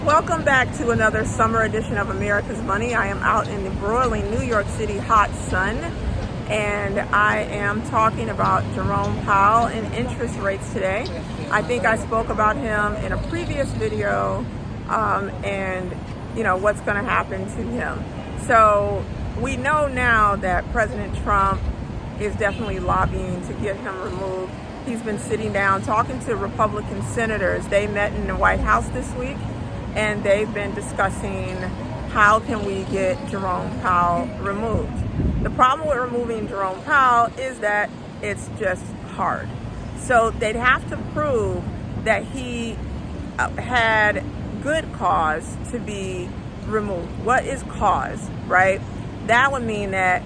Welcome back to another summer edition of America's Money. I am out in the broiling New York City hot sun, and I am talking about Jerome Powell and interest rates today. I think I spoke about him in a previous video and what's going to happen to him. So we know now that President Trump is definitely lobbying to get him removed. He's been sitting down talking to Republican senators. They met in the White House this week, and they've been discussing how can we get Jerome Powell removed. The problem with removing Jerome Powell is that it's just hard. So they'd have to prove that he had good cause to be removed. What is cause, right? That would mean that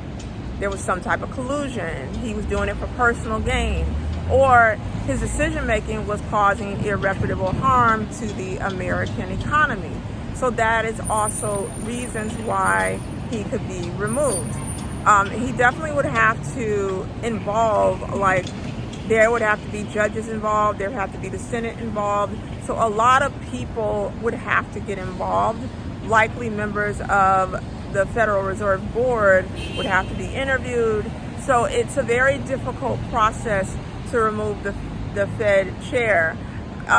there was some type of collusion. He was doing it for personal gain, or his decision-making was causing irreparable harm to the American economy. So that is also reasons why he could be removed. He definitely would have to involve, there would have to be judges involved, there would have to be the Senate involved. So a lot of people would have to get involved. Likely members of the Federal Reserve Board would have to be interviewed. So it's a very difficult process to remove the Fed chair.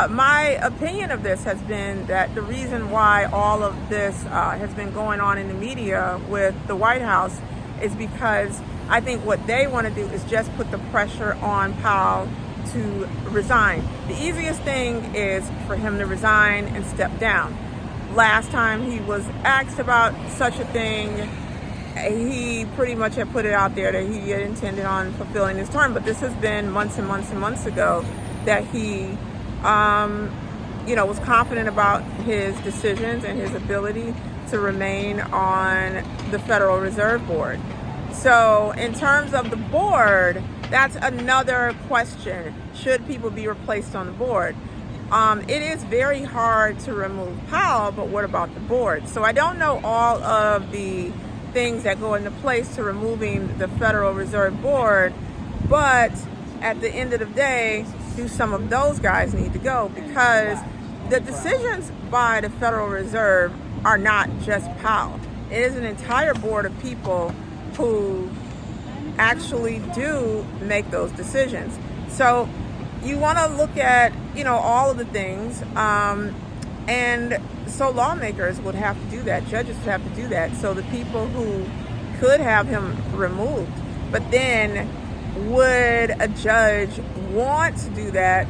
My opinion of this has been that the reason why all of this has been going on in the media with the White House is because I think what they want to do is just put the pressure on Powell to resign. The easiest thing is for him to resign and step down. Last time he was asked about such a thing, he pretty much had put it out there that he had intended on fulfilling his term, but this has been months and months and months ago that he was confident about his decisions and his ability to remain on the Federal Reserve Board. So in terms of the board, that's another question. Should people be replaced on the board? It is very hard to remove Powell, but what about the board? So I don't know all of the things that go into place to removing the Federal Reserve Board, but at the end of the day, do some of those guys need to go? Because the decisions by the Federal Reserve are not just Powell. It is an entire board of people who actually do make those decisions. So you want to look at, all of the things, and so lawmakers would have to do that. Judges would have to do that. So the people who could have him removed, but then would a judge want to do that?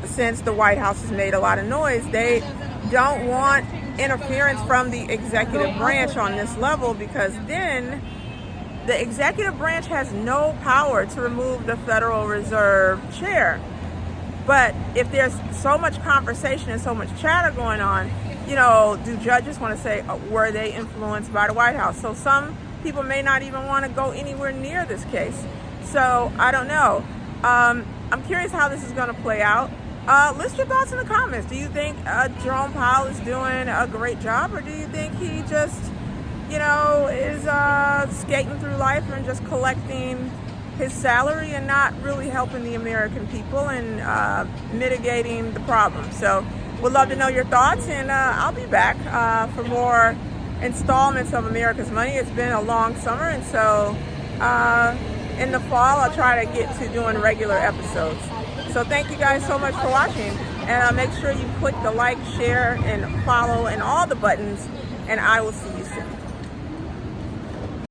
Since the White House has made a lot of noise, they don't want interference from the executive branch on this level, because then the executive branch has no power to remove the Federal Reserve chair. But if there's so much conversation and so much chatter going on, do judges want to say, were they influenced by the White House? So some people may not even want to go anywhere near this case. So I don't know. I'm curious how this is going to play out. List your thoughts in the comments. Do you think Jerome Powell is doing a great job, or do you think he just is skating through life and just collecting his salary and not really helping the American people and mitigating the problem? So would love to know your thoughts, and I'll be back for more installments of America's Money. It's been a long summer, and so in the fall I'll try to get to doing regular episodes. So thank you guys so much for watching, and make sure you click the like, share, and follow, and all the buttons, and I will see you soon.